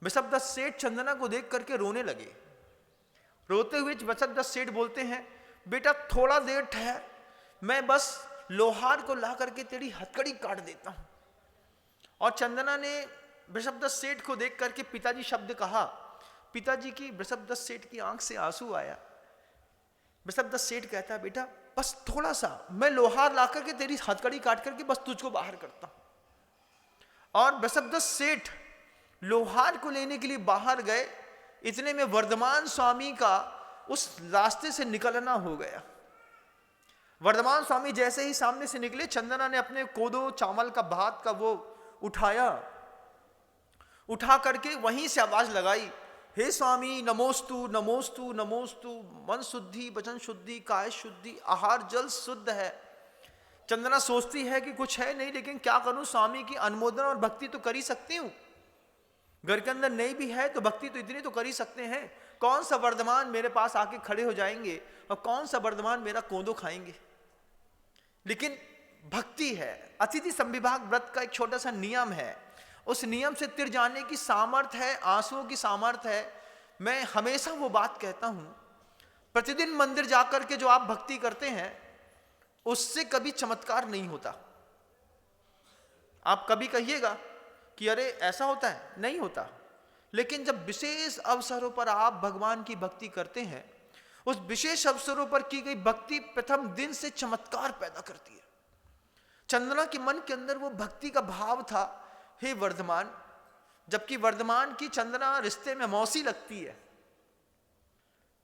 S1: वृषभदत्त सेठ चंदना को देख करके रोने लगे। रोते हुए वृषभदत्त सेठ बोलते हैं, बेटा थोड़ा देर ठहर, मैं बस लोहार को ला करके तेरी हथकड़ी काट देता हूं। और चंदना ने वृषभदत्त सेठ को देख करके पिताजी शब्द कहा। पिताजी की वृषभदत्त सेठ की आंख से आंसू आया। वृषभदत्त सेठ कहता है, बेटा बस थोड़ा सा, मैं लोहार ला करके तेरी हथकड़ी काट करके बस तुझको बाहर करता हूं। और वृषभदत्त सेठ लोहार को लेने के लिए बाहर गए। इतने में वर्धमान स्वामी का उस रास्ते से निकलना हो गया। वर्धमान स्वामी जैसे ही सामने से निकले, चंदना ने अपने कोदो चावल का भात का वो उठाया, उठा करके वहीं से आवाज लगाई, हे स्वामी नमोस्तु नमोस्तु नमोस्तु, मन शुद्धि, वचन शुद्धि, काय शुद्धि, आहार जल शुद्ध है। चंदना सोचती है कि कुछ है नहीं, लेकिन क्या करूं, स्वामी की अनुमोदन और भक्ति तो कर ही सकती हूं। घर के अंदर नहीं भी है तो भक्ति तो इतनी तो कर ही सकते हैं। कौन सा वर्धमान मेरे पास आके खड़े हो जाएंगे और कौन सा वर्धमान मेरा कोदो खाएंगे। लेकिन भक्ति है, अतिथि संविभाग व्रत का एक छोटा सा नियम है, उस नियम से तिर जाने की सामर्थ है, आंसुओं की सामर्थ है। मैं हमेशा वो बात कहता हूं, प्रतिदिन मंदिर जाकर के जो आप भक्ति करते हैं उससे कभी चमत्कार नहीं होता। आप कभी कहिएगा कि अरे ऐसा होता है, नहीं होता। लेकिन जब विशेष अवसरों पर आप भगवान की भक्ति करते हैं, उस विशेष अवसरों पर की गई भक्ति प्रथम दिन से चमत्कार पैदा करती है। चंदना के मन के अंदर वो भक्ति का भाव था, हे वर्धमान, जबकि वर्धमान की चंदना रिश्ते में मौसी लगती है।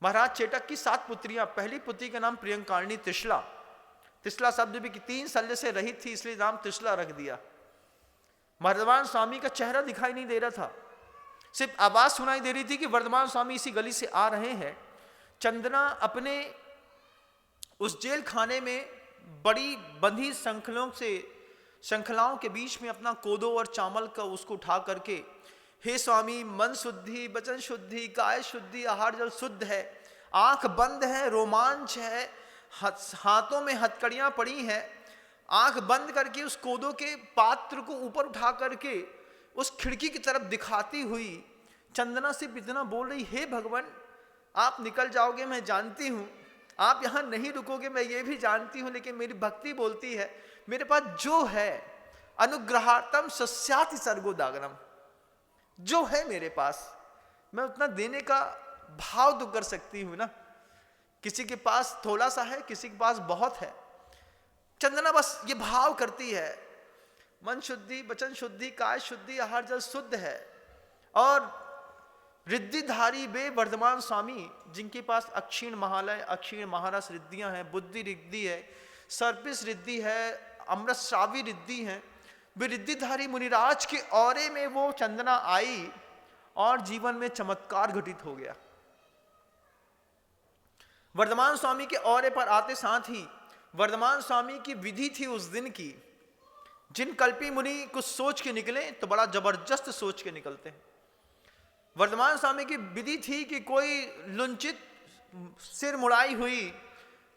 S1: महाराज चेटक की 7 पुत्रियां, पहली पुत्री का नाम प्रियंकारिणी त्रिशला। त्रिशला शब्द भी कि 3 शल्य से रहित थी, इसलिए नाम त्रिशला रख दिया। वर्धमान स्वामी का चेहरा दिखाई नहीं दे रहा था, सिर्फ आवाज सुनाई दे रही थी कि वर्धमान स्वामी इसी गली से आ रहे हैं। चंदना अपने उस जेल खाने में बड़ी बंधी श्रृंखलाओं के बीच में अपना कोदो और चावल का उसको उठा करके, हे स्वामी मन शुद्धि, वचन शुद्धि, काय शुद्धि, आहार जल शुद्ध है। आंख बंद है, रोमांच है, हाथों में हथकड़ियां पड़ी हैं। आंख बंद करके उस कोदो के पात्र को ऊपर उठा करके उस खिड़की की तरफ दिखाती हुई चंदना सिर्फ इतना बोल रही, हे भगवान आप निकल जाओगे मैं जानती हूं, आप यहां नहीं रुकोगे मैं ये भी जानती हूं, लेकिन मेरी भक्ति बोलती है मेरे पास जो है अनुग्रहार्थम सस्याति सर्गोदागरम। जो है मेरे पास मैं उतना देने का भाव तो कर सकती हूं ना। किसी के पास थोड़ा सा है, किसी के पास बहुत है। चंदना बस ये भाव करती है, मन शुद्धि, वचन शुद्धि, काय शुद्धि, आहार जल शुद्ध है। और रिद्धिधारी वे वर्धमान स्वामी, जिनके पास अक्षीण महालय, अक्षीण महारस रिद्धियां हैं, बुद्धि रिद्धि है, सर्पिस रिद्धि है, अमृत श्रावी रिद्धि है, वे रिद्धिधारी मुनिराज के औरे में वो चंदना आई और जीवन में चमत्कार घटित हो गया। वर्धमान स्वामी के औरे पर आते साथ ही वर्धमान स्वामी की विधि थी उस दिन की। जिन कल्पी मुनि कुछ सोच के निकले तो बड़ा जबरदस्त सोच के निकलते हैं। वर्धमान स्वामी की विधि थी कि कोई लुंचित, सिर मुड़ाई हुई,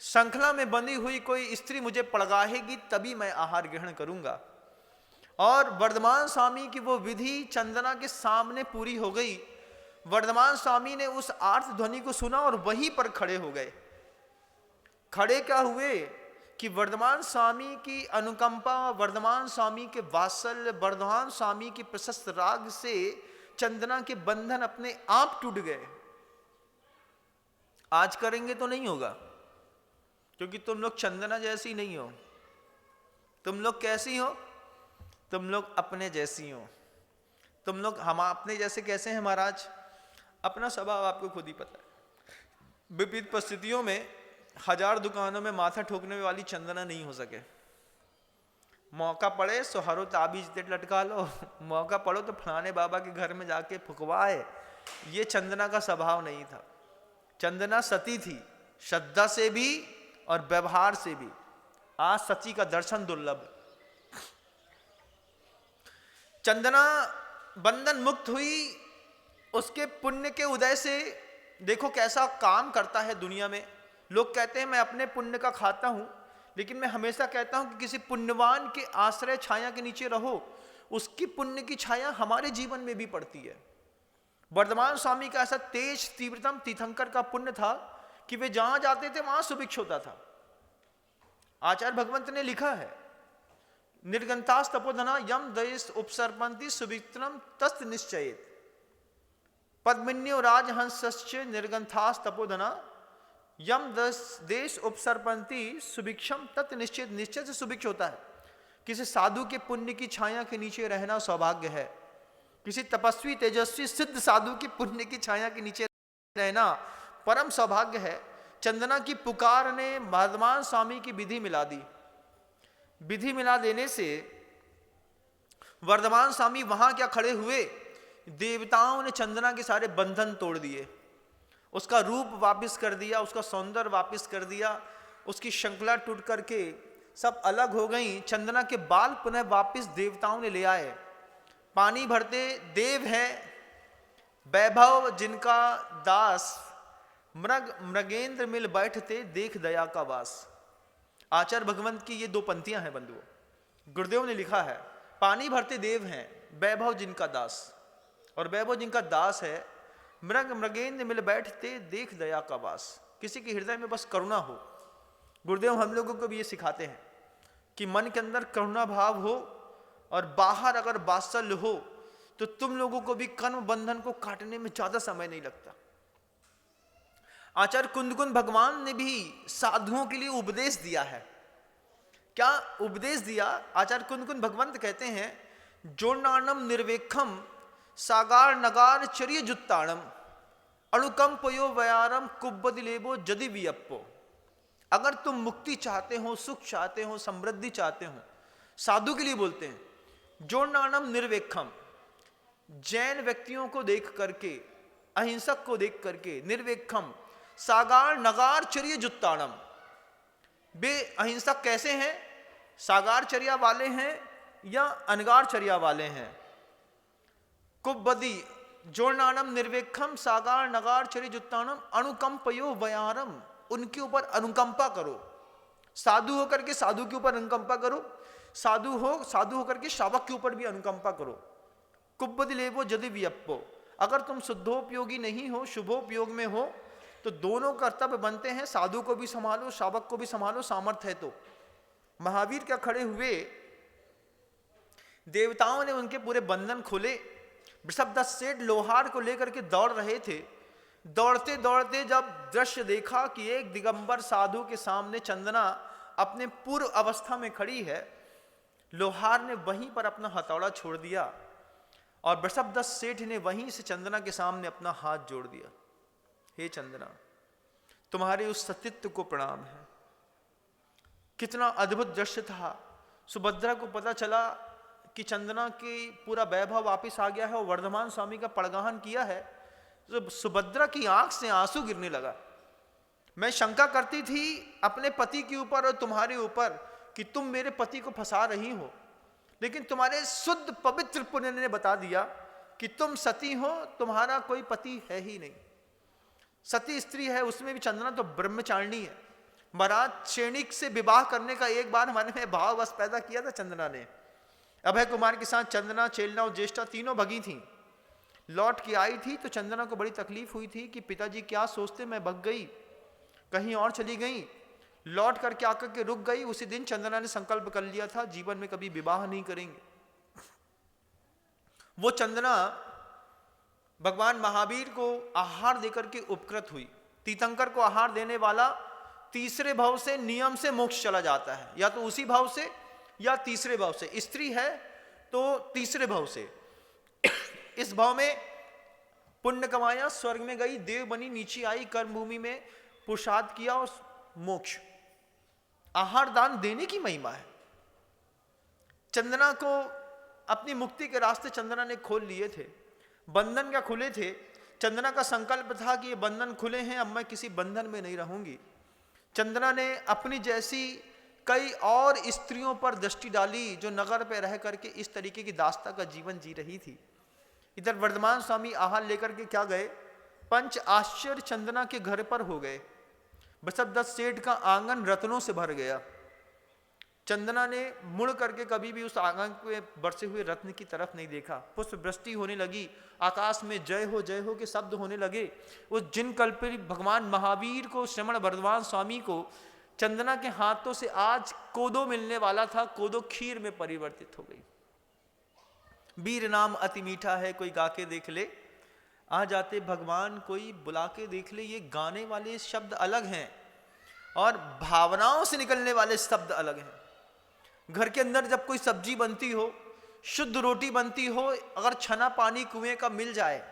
S1: श्रृंखला में बंधी हुई कोई स्त्री मुझे पड़गाहेगी तभी मैं आहार ग्रहण करूंगा। और वर्धमान स्वामी की वो विधि चंदना के सामने पूरी हो गई। वर्धमान स्वामी ने उस आर्त ध्वनि को सुना और वहीं पर खड़े हो गए। खड़े क्या हुए कि वर्धमान स्वामी की अनुकंपा, वर्धमान स्वामी के वात्सल्य, वर्धमान स्वामी की प्रशस्त राग से चंदना के बंधन अपने आप टूट गए। आज करेंगे तो नहीं होगा, क्योंकि तुम लोग चंदना जैसी नहीं हो। तुम लोग कैसी हो? तुम लोग अपने जैसी हो। तुम लोग हम अपने जैसे कैसे हैं महाराज? अपना स्वभाव आपको खुद ही पता है। विपरीत परिस्थितियों में 1000 दुकानों में माथा ठोकने वाली चंदना नहीं हो सके। मौका पड़े सो हरो ताबीज ते लटका लो, मौका पड़ो तो फलाने बाबा के घर में जाके फुकवाए। ये चंदना का स्वभाव नहीं था। चंदना सती थी, श्रद्धा से भी और व्यवहार से भी। आज सची का दर्शन दुर्लभ। चंदना बंधन मुक्त हुई उसके पुण्य के उदय से। देखो कैसा काम करता है दुनिया में। लोग कहते हैं मैं अपने पुण्य का खाता हूं, लेकिन मैं हमेशा कहता हूं कि किसी पुण्यवान के आश्रय छाया के नीचे रहो, उसकी पुण्य की छाया हमारे जीवन में भी पड़ती है। वर्धमान स्वामी का ऐसा तेज तीव्रतम तीर्थंकर का पुण्य था कि वे जहां जाते थे वहां सुभिक्ष होता था। आचार्य भगवंत ने लिखा है, निर्गंतास तपोधना यम देश उपसर्पंती सुभित्रम तस्त निश्चयेत। पद्मिन्यो राजहंसश्च निर्गंथास तपोधना यम देश उपसर्पंती सुभिक्षम तत् निश्चित। निश्चय से सुभिक्ष होता है। किसी साधु के पुण्य की छाया के नीचे रहना सौभाग्य है। किसी तपस्वी तेजस्वी सिद्ध साधु की पुण्य की छाया के नीचे रहना परम सौभाग्य है। चंदना की पुकार ने वर्धमान स्वामी की विधि मिला दी। विधि मिला देने से वर्धमान स्वामी वहां क्या खड़े हुए, देवताओं ने चंदना के सारे बंधन तोड़ दिए, उसका रूप वापस कर दिया, उसका सौंदर्य वापस कर दिया, उसकी श्रृंखला टूट करके सब अलग हो गई। चंदना के बाल पुनः वापस देवताओं ने ले आए। पानी भरते देव हैं, वैभव जिनका दास, मृगेंद्र मिल बैठते देख दया का वास। आचार्य भगवंत की ये 2 पंक्तियां हैं बंधुओं। गुरुदेव ने लिखा है, पानी भरते देव हैं, वैभव जिनका दास। और वैभव जिनका दास है, मृगेंद्र मिल बैठते देख दया का वास। किसी के हृदय में बस करुणा हो। गुरुदेव हम लोगों को भी ये सिखाते हैं कि मन के अंदर करुणा भाव हो और बाहर अगर वात्सल्य हो तो तुम लोगों को भी कर्म बंधन को काटने में ज्यादा समय नहीं लगता। आचार्य कुंदकुंद भगवान ने भी साधुओं के लिए उपदेश दिया है। क्या उपदेश दिया? आचार्य कुंदकुंद भगवंत कहते हैं, जोर्नाणम निर्वेखम सागार नगार चर्य जुत्ताणम अणुकंपयो वयारम कुब्बदिलेबो जदि वियप्पो। अगर तुम मुक्ति चाहते हो, सुख चाहते हो, समृद्धि चाहते हो, साधु के लिए बोलते हैं, जोर्नाणम निर्वेखम, जैन व्यक्तियों को देख करके, अहिंसक को देख करके, निर्वेखम, सागार नगार चर्य जुत्ताणम। वे अहिंसक कैसे हैं? सागार चर्या वाले हैं या अनगार चर्या वाले हैं? कुब्बदी जोर्नाणम निर्वेखम सागार नगार चर्य जुत्ताणम अणुकंपयो वयारम। उनके ऊपर अनुकंपा करो। साधु होकर के साधु के ऊपर अनुकंपा करो, साधु होकर के श्रावक के ऊपर भी अनुकंपा करो। कुब्बदिलेबो जदि वियप्पो। अगर तुम शुद्धोपयोगी नहीं हो, शुभोपयोग में हो, तो दोनों कर्तव्य बनते हैं, साधु को भी संभालो, श्रावक को भी संभालो, सामर्थ्य है तो। महावीर क्या खड़े हुए देवताओं ने उनके पूरे बंधन खोले। वृषभदत्त सेठ लोहार को लेकर के दौड़ रहे थे। दौड़ते दौड़ते जब दृश्य देखा कि एक दिगंबर साधु के सामने चंदना अपने पूर्व अवस्था में खड़ी है, लोहार ने वहीं पर अपना हथौड़ा छोड़ दिया और वृषभदत्त सेठ ने वहीं से चंदना के सामने अपना हाथ जोड़ दिया। हे चंदना, तुम्हारे उस सतीत्व को प्रणाम है। कितना अद्भुत दृश्य था। सुभद्रा को पता चला कि चंदना के पूरा वैभव वापिस आ गया है और वर्धमान स्वामी का पड़गाहन किया है। तो सुभद्रा की आंख से आंसू गिरने लगा। मैं शंका करती थी अपने पति के ऊपर और तुम्हारे ऊपर कि तुम मेरे पति को फंसा रही हो, लेकिन तुम्हारे शुद्ध पवित्र पुण्य ने बता दिया कि तुम सती हो, तुम्हारा कोई पति है ही नहीं। सती स्त्री है, उसमें भी चंदना तो ब्रह्मचारिणी है। महाराज क्षणिक से विवाह करने का एक बार मन में भाव बस पैदा किया था चंदना ने। अभय कुमार के साथ चंदना, चेलना और ज्येष्ठा तीनों भगी थी। लौट के आई थी तो चंदना को बड़ी तकलीफ हुई थी कि पिताजी क्या सोचते, मैं भग गई, कहीं और चली गई। लौट करके आकर के रुक गई। उसी दिन चंदना ने संकल्प कर लिया था जीवन में कभी विवाह नहीं करेंगे। वो चंदना भगवान महावीर को आहार देकर के उपकृत हुई। तीर्थंकर को आहार देने वाला तीसरे भाव से नियम से मोक्ष चला जाता है, या तो उसी भाव से या तीसरे भाव से। स्त्री है तो तीसरे भाव से। इस भाव में पुण्य कमाया, स्वर्ग में गई, देव बनी, नीचे आई, कर्म भूमि में पुरुषार्थ किया और मोक्ष। आहार दान देने की महिमा है। चंदना को अपनी मुक्ति के रास्ते चंदना ने खोल लिए थे। बंधन क्या खुले थे। चंदना का संकल्प था कि ये बंधन खुले हैं, अब मैं किसी बंधन में नहीं रहूंगी। चंदना ने अपनी जैसी कई और स्त्रियों पर दृष्टि डाली जो नगर पे रह करके इस तरीके की दास्ता का जीवन जी रही थी। इधर वर्धमान स्वामी आहार लेकर के क्या गए, पंच आश्चर्य चंदना के घर पर हो गए। वृषभदत्त सेठ का आंगन रत्नों से भर गया। चंदना ने मुड़ करके कभी भी उस आंगन पे बरसे हुए रत्न की तरफ नहीं देखा। पुष्प वृष्टि होने लगी, आकाश में जय हो के शब्द होने लगे। उस जिन कल्पी भगवान महावीर को, श्रमण वर्धमान स्वामी को चंदना के हाथों से आज कोदो मिलने वाला था, कोदो खीर में परिवर्तित हो गई। वीर नाम अति मीठा है, कोई गा के देख ले, आ जाते भगवान कोई बुला के देख ले। ये गाने वाले शब्द अलग हैं और भावनाओं से निकलने वाले शब्द अलग हैं। घर के अंदर जब कोई सब्जी बनती हो, शुद्ध रोटी बनती हो, अगर छना पानी कुएं का मिल जाए,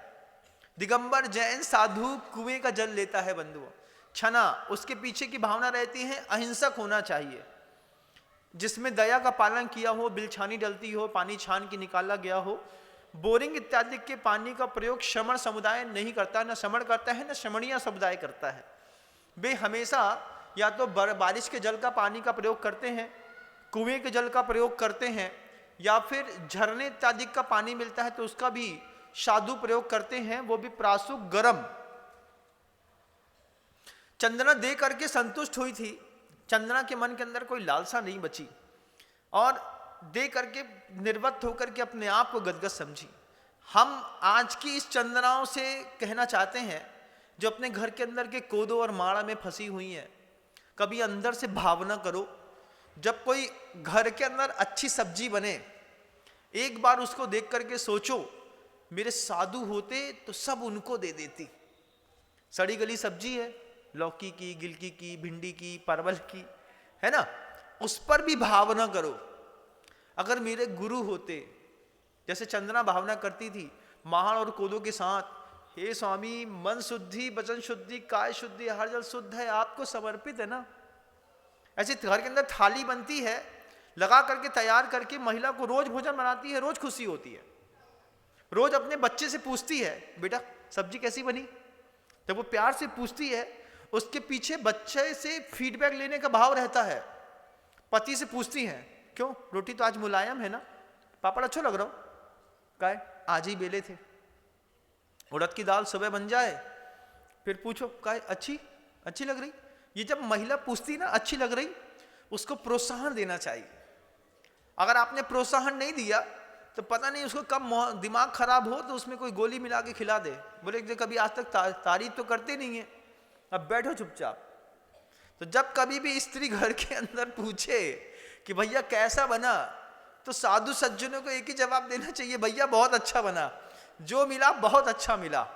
S1: दिगंबर जैन साधु कुएं का जल लेता है बंधुओं। छना, उसके पीछे की भावना रहती है अहिंसक होना चाहिए, जिसमें दया का पालन किया हो, बिलछानी डलती हो, पानी छान के निकाला गया हो। बोरिंग इत्यादि के पानी का प्रयोग श्रमण समुदाय नहीं करता, न श्रमण करता है न श्रमणीय समुदाय करता है। वे हमेशा या तो बारिश के जल का पानी का प्रयोग करते हैं, कुएं के जल का प्रयोग करते हैं, या फिर झरने इत्यादि का पानी मिलता है तो उसका भी साधु प्रयोग करते हैं, वो भी प्रासुक गरम। चंदना दे करके संतुष्ट हुई थी। चंदना के मन के अंदर कोई लालसा नहीं बची और दे करके निर्वत होकर के अपने आप को गदगद समझी। हम आज की इस चंदनाओं से कहना चाहते हैं जो अपने घर के अंदर के कोदो और माड़ा में फंसी हुई हैं, कभी अंदर से भावना करो। जब कोई घर के अंदर अच्छी सब्जी बने, एक बार उसको देख करके सोचो, मेरे साधु होते तो सब उनको दे देती। सड़ी गली सब्जी है, लौकी की, गिलकी की, भिंडी की, परवल की, है ना, उस पर भी भावना करो। अगर मेरे गुरु होते, जैसे चंदना भावना करती थी महान और कोदो के साथ, हे स्वामी मन शुद्धि, वचन शुद्धि, काय शुद्धि, हर जल शुद्ध है, आपको समर्पित है ना। ऐसे घर के अंदर थाली बनती है, लगा करके तैयार करके महिला को रोज भोजन बनाती है, रोज खुशी होती है। रोज अपने बच्चे से पूछती है, बेटा सब्जी कैसी बनी। जब वो प्यार से पूछती है, उसके पीछे बच्चे से फीडबैक लेने का भाव रहता है। पति से पूछती है, क्यों रोटी तो आज मुलायम है ना, पापड़ अच्छा लग रहा हो, काय आज ही बेले थे। उड़द की दाल सुबह बन जाए, फिर पूछो काय अच्छी लग रही। ये जब महिला पूछती ना अच्छी लग रही, उसको प्रोत्साहन देना चाहिए। अगर आपने प्रोत्साहन नहीं दिया तो पता नहीं उसको कब दिमाग खराब हो तो उसमें कोई गोली मिला के खिला दे, बोले कभी आज तक तारीफ तो करते नहीं है, अब बैठो चुपचाप। तो जब कभी भी स्त्री घर के अंदर पूछे कि भैया कैसा बना, तो साधु सज्जनों को एक ही जवाब देना चाहिए, भैया बहुत अच्छा बना, जो मिला बहुत अच्छा मिला।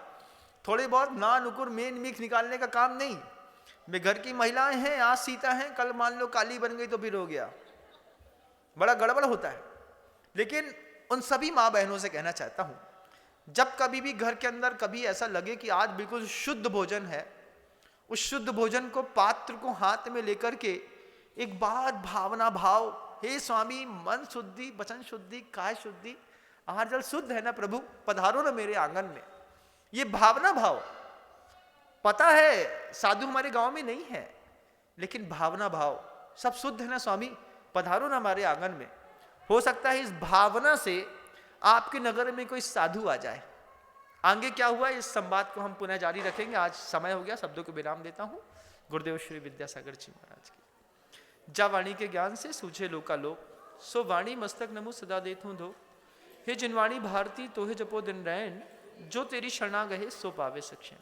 S1: थोड़े बहुत ना नुकुर मेन मीख निकालने का काम नहीं। वे घर की महिलाएं हैं, आज सीता हैं, कल मान लो काली बन गई तो फिर हो गया, बड़ा गड़बड़ होता है। लेकिन उन सभी माँ बहनों से कहना चाहता हूं, जब कभी भी घर के अंदर कभी ऐसा लगे कि आज बिल्कुल शुद्ध भोजन है, उस शुद्ध भोजन को, पात्र को हाथ में लेकर के एक बात भावना भाव, हे स्वामी मन शुद्धि, वचन शुद्धि, काय शुद्धि, आहार जल शुद्ध है ना प्रभु, पधारो ना मेरे आंगन में। ये भावना भाव, पता है साधु हमारे गांव में नहीं है, लेकिन भावना भाव, सब शुद्ध है ना स्वामी, पधारो ना हमारे आंगन में। हो सकता है इस भावना से आपके नगर में कोई साधु आ जाए। आगे क्या हुआ इस संवाद को हम पुनः जारी रखेंगे। आज समय हो गया, शब्दों को विराम देता हूं। गुरुदेव श्री विद्यासागर जी महाराज की। जा वाणी के ज्ञान से सूझे लोका लोक, सो वाणी मस्तक नमो सदा देत हूं धो। हे जिनवाणी भारती तोहे जपो दिन रैन, जो तेरी शरणा गहे सो पावे सक्षम।